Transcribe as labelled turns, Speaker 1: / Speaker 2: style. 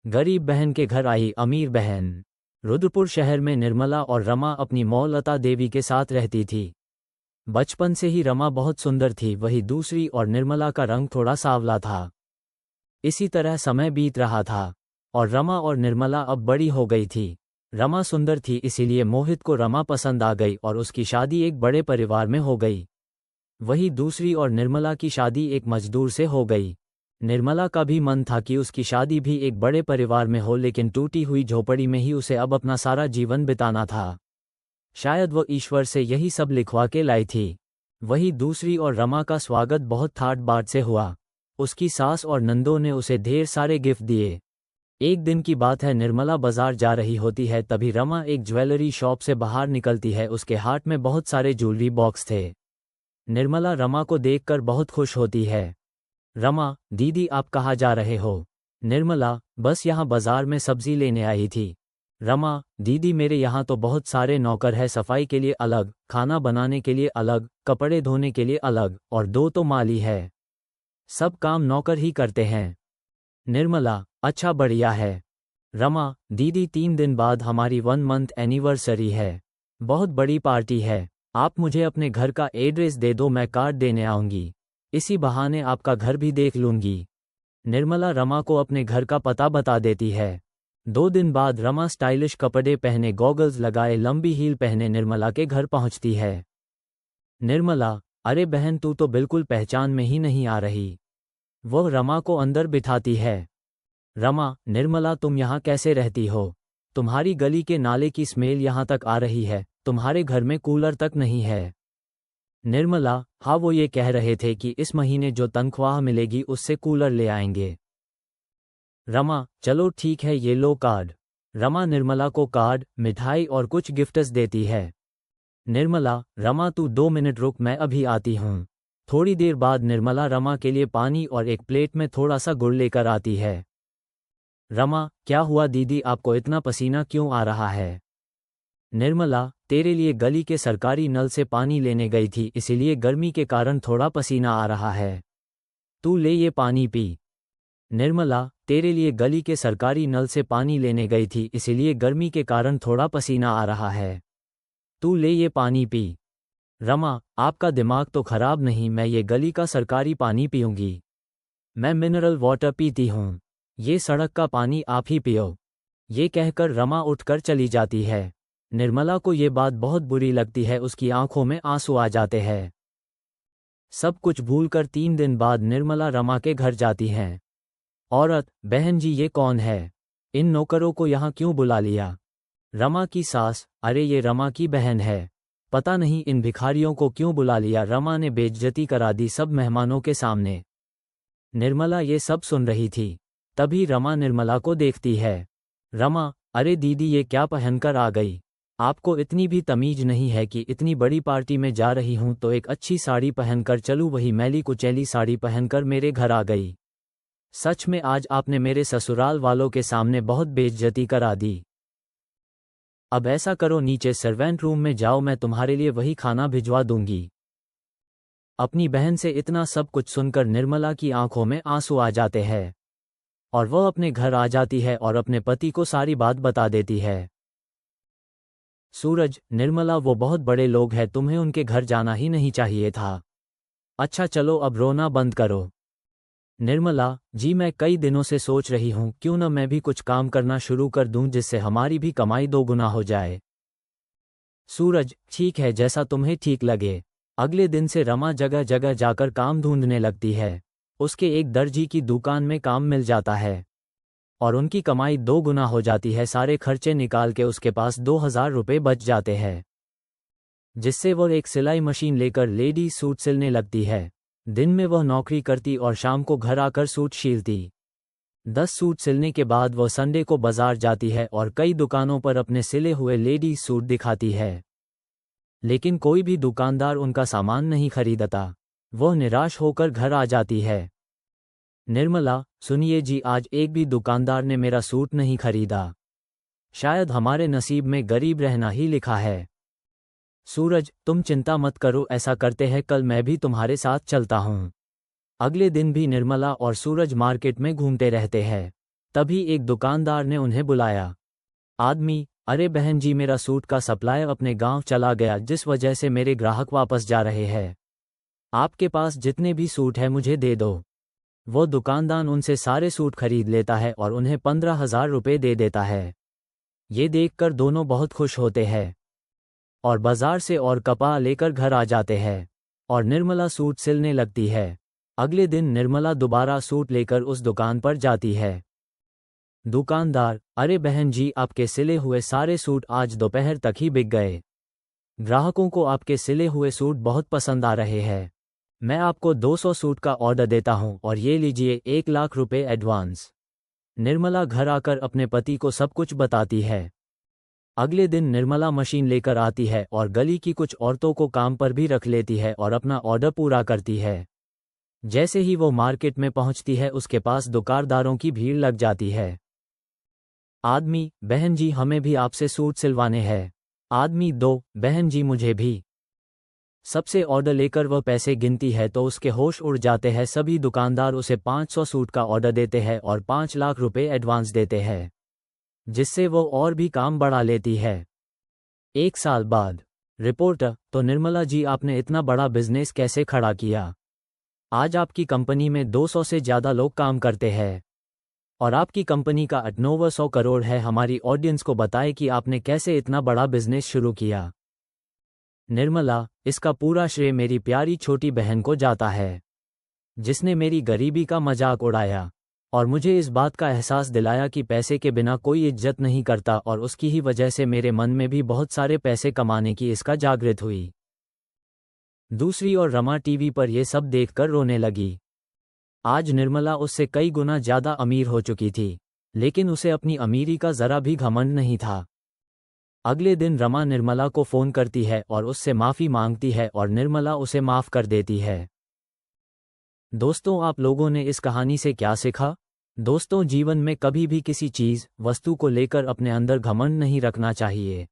Speaker 1: गरीब बहन के घर आई अमीर बहन। रुद्रपुर शहर में निर्मला और रमा अपनी मौ लता देवी के साथ रहती थी। बचपन से ही रमा बहुत सुंदर थी, वही दूसरी और निर्मला का रंग थोड़ा सांवला था। इसी तरह समय बीत रहा था और रमा और निर्मला अब बड़ी हो गई थी। रमा सुंदर थी, इसीलिए मोहित को रमा पसंद आ गई और उसकी शादी एक बड़े परिवार में हो गई। वही दूसरी और निर्मला की शादी एक मजदूर से हो गई। निर्मला का भी मन था कि उसकी शादी भी एक बड़े परिवार में हो, लेकिन टूटी हुई झोपड़ी में ही उसे अब अपना सारा जीवन बिताना था। शायद वो ईश्वर से यही सब लिखवा के लाई थी। वही दूसरी और रमा का स्वागत बहुत ठाट बाट से हुआ। उसकी सास और नंदों ने उसे ढेर सारे गिफ्ट दिए। एक दिन की बात है, निर्मला बाजार जा रही होती है, तभी रमा एक ज्वेलरी शॉप से बाहर निकलती है। उसके हाथ में बहुत सारे ज्वेलरी बॉक्स थे। निर्मला रमा को देखकर बहुत खुश होती है। रमा, दीदी आप कहाँ जा रहे हो? निर्मला, बस यहाँ बाजार में सब्जी लेने आई थी। रमा, दीदी मेरे यहाँ तो बहुत सारे नौकर है, सफाई के लिए अलग, खाना बनाने के लिए अलग, कपड़े धोने के लिए अलग, और 2 तो माली है। सब काम नौकर ही करते हैं। निर्मला, अच्छा बढ़िया है। रमा, दीदी 3 दिन बाद हमारी 1 मंथ एनिवर्सरी है। बहुत बड़ी पार्टी है। आप मुझे अपने घर का एड्रेस दे दो, मैं कार्ड देने आऊंगी। इसी बहाने आपका घर भी देख लूंगी। निर्मला रमा को अपने घर का पता बता देती है। 2 दिन बाद रमा स्टाइलिश कपड़े पहने, गॉगल्स लगाए, लंबी हील पहने निर्मला के घर पहुंचती है। निर्मला, अरे बहन तू तो बिल्कुल पहचान में ही नहीं आ रही। वह रमा को अंदर बिठाती है। रमा, निर्मला तुम यहाँ कैसे रहती हो? तुम्हारी गली के नाले की स्मेल यहाँ तक आ रही है, तुम्हारे घर में कूलर तक नहीं है। निर्मला, हाँ वो ये कह रहे थे कि इस महीने जो तनख्वाह मिलेगी उससे कूलर ले आएंगे। रमा, चलो ठीक है, ये लो कार्ड। रमा निर्मला को कार्ड, मिठाई और कुछ गिफ्ट्स देती है। निर्मला, रमा तू 2 मिनट रुक, मैं अभी आती हूँ। थोड़ी देर बाद निर्मला रमा के लिए पानी और एक प्लेट में थोड़ा सा गुड़ लेकर आती है। रमा, क्या हुआ दीदी, आपको इतना पसीना क्यों आ रहा है? निर्मला, तेरे लिए गली के सरकारी नल से पानी लेने गई थी, इसीलिए गर्मी के कारण थोड़ा पसीना आ रहा है। तू ले ये पानी पी। निर्मला, तेरे लिए गली के सरकारी नल से पानी लेने गई थी, इसीलिए गर्मी के कारण थोड़ा पसीना आ रहा है। तू ले ये पानी पी। रमा, आपका दिमाग तो खराब नहीं, मैं ये गली का सरकारी पानी पीऊंगी। मैं मिनरल वाटर पीती हूँ। ये सड़क का पानी आप ही पियो। ये कहकर रमा उठकर चली जाती है। निर्मला को ये बात बहुत बुरी लगती है, उसकी आंखों में आंसू आ जाते हैं। सब कुछ भूलकर 3 दिन बाद निर्मला रमा के घर जाती हैं। औरत, बहन जी ये कौन है? इन नौकरों को यहाँ क्यों बुला लिया? रमा की सास, अरे ये रमा की बहन है, पता नहीं इन भिखारियों को क्यों बुला लिया। रमा ने बेइज्जती करा दी सब मेहमानों के सामने। निर्मला ये सब सुन रही थी। तभी रमा निर्मला को देखती है। रमा, अरे दीदी ये क्या पहनकर आ गई? आपको इतनी भी तमीज नहीं है कि इतनी बड़ी पार्टी में जा रही हूं तो एक अच्छी साड़ी पहनकर चलूं, वही मैली कुचैली साड़ी पहनकर मेरे घर आ गई। सच में आज आपने मेरे ससुराल वालों के सामने बहुत बेइज्जती करा दी। अब ऐसा करो, नीचे सर्वेंट रूम में जाओ, मैं तुम्हारे लिए वही खाना भिजवा दूंगी। अपनी बहन से इतना सब कुछ सुनकर निर्मला की आंखों में आंसू आ जाते हैं और वह अपने घर आ जाती है और अपने पति को सारी बात बता देती है। सूरज, निर्मला वो बहुत बड़े लोग हैं, तुम्हें उनके घर जाना ही नहीं चाहिए था। अच्छा चलो अब रोना बंद करो। निर्मला, जी मैं कई दिनों से सोच रही हूँ क्यों न मैं भी कुछ काम करना शुरू कर दूं जिससे हमारी भी कमाई 2 गुना हो जाए। सूरज, ठीक है जैसा तुम्हें ठीक लगे। अगले दिन से रमा जगह जगह जाकर काम ढूंढने लगती है। उसके एक दर्जी की दुकान में काम मिल जाता है और उनकी कमाई 2 गुना हो जाती है। सारे खर्चे निकाल के उसके पास 2000 रुपये बच जाते हैं, जिससे वह एक सिलाई मशीन लेकर लेडीज सूट सिलने लगती है। दिन में वह नौकरी करती और शाम को घर आकर सूट सीलती। 10 सूट सिलने के बाद वह संडे को बाजार जाती है और कई दुकानों पर अपने सिले हुए लेडीज सूट दिखाती है, लेकिन कोई भी दुकानदार उनका सामान नहीं खरीदता। वह निराश होकर घर आ जाती है। निर्मला, सुनिए जी, आज एक भी दुकानदार ने मेरा सूट नहीं खरीदा। शायद हमारे नसीब में गरीब रहना ही लिखा है। सूरज, तुम चिंता मत करो, ऐसा करते हैं कल मैं भी तुम्हारे साथ चलता हूँ। अगले दिन भी निर्मला और सूरज मार्केट में घूमते रहते हैं। तभी एक दुकानदार ने उन्हें बुलाया। आदमी, अरे बहन जी, मेरा सूट का सप्लाई अपने गांव चला गया, जिस वजह से मेरे ग्राहक वापस जा रहे हैं। आपके पास जितने भी सूट है मुझे दे दो। वो दुकानदार उनसे सारे सूट खरीद लेता है और उन्हें 15,000 रुपये दे देता है। ये देखकर दोनों बहुत खुश होते हैं और बाजार से और कपड़ा लेकर घर आ जाते हैं और निर्मला सूट सिलने लगती है। अगले दिन निर्मला दोबारा सूट लेकर उस दुकान पर जाती है। दुकानदार, अरे बहन जी, आपके सिले हुए सारे सूट आज दोपहर तक ही बिक गए। ग्राहकों को आपके सिले हुए सूट बहुत पसंद आ रहे हैं। मैं आपको 200 सूट का ऑर्डर देता हूं और ये लीजिए 1,00,000 रुपये एडवांस। निर्मला घर आकर अपने पति को सब कुछ बताती है। अगले दिन निर्मला मशीन लेकर आती है और गली की कुछ औरतों को काम पर भी रख लेती है और अपना ऑर्डर पूरा करती है। जैसे ही वो मार्केट में पहुंचती है उसके पास दुकानदारों की भीड़ लग जाती है। आदमी, बहन जी, हमें भी आपसे सूट सिलवाने हैं। आदमी 2, बहन जी मुझे भी। सबसे ऑर्डर लेकर वह पैसे गिनती है तो उसके होश उड़ जाते हैं। सभी दुकानदार उसे 500 सूट का ऑर्डर देते हैं और 5,00,000 रुपये एडवांस देते हैं, जिससे वो और भी काम बढ़ा लेती है। 1 साल बाद। रिपोर्टर, तो निर्मला जी, आपने इतना बड़ा बिजनेस कैसे खड़ा किया? आज आपकी कंपनी में 200 से ज़्यादा लोग काम करते हैं और आपकी कंपनी का टर्नओवर 100 करोड़ है। हमारी ऑडियंस को बताएं कि आपने कैसे इतना बड़ा बिजनेस शुरू किया। निर्मला, इसका पूरा श्रेय मेरी प्यारी छोटी बहन को जाता है, जिसने मेरी गरीबी का मजाक उड़ाया और मुझे इस बात का एहसास दिलाया कि पैसे के बिना कोई इज्जत नहीं करता, और उसकी ही वजह से मेरे मन में भी बहुत सारे पैसे कमाने की इसका जागृत हुई। दूसरी ओर रमा टीवी पर यह सब देखकर रोने लगी। आज निर्मला उससे कई गुना ज़्यादा अमीर हो चुकी थी, लेकिन उसे अपनी अमीरी का ज़रा भी घमंड नहीं था। अगले दिन रमा निर्मला को फ़ोन करती है और उससे माफ़ी मांगती है और निर्मला उसे माफ़ कर देती है। दोस्तों, आप लोगों ने इस कहानी से क्या सीखा? दोस्तों, जीवन में कभी भी किसी चीज़, वस्तु को लेकर अपने अंदर घमंड नहीं रखना चाहिए।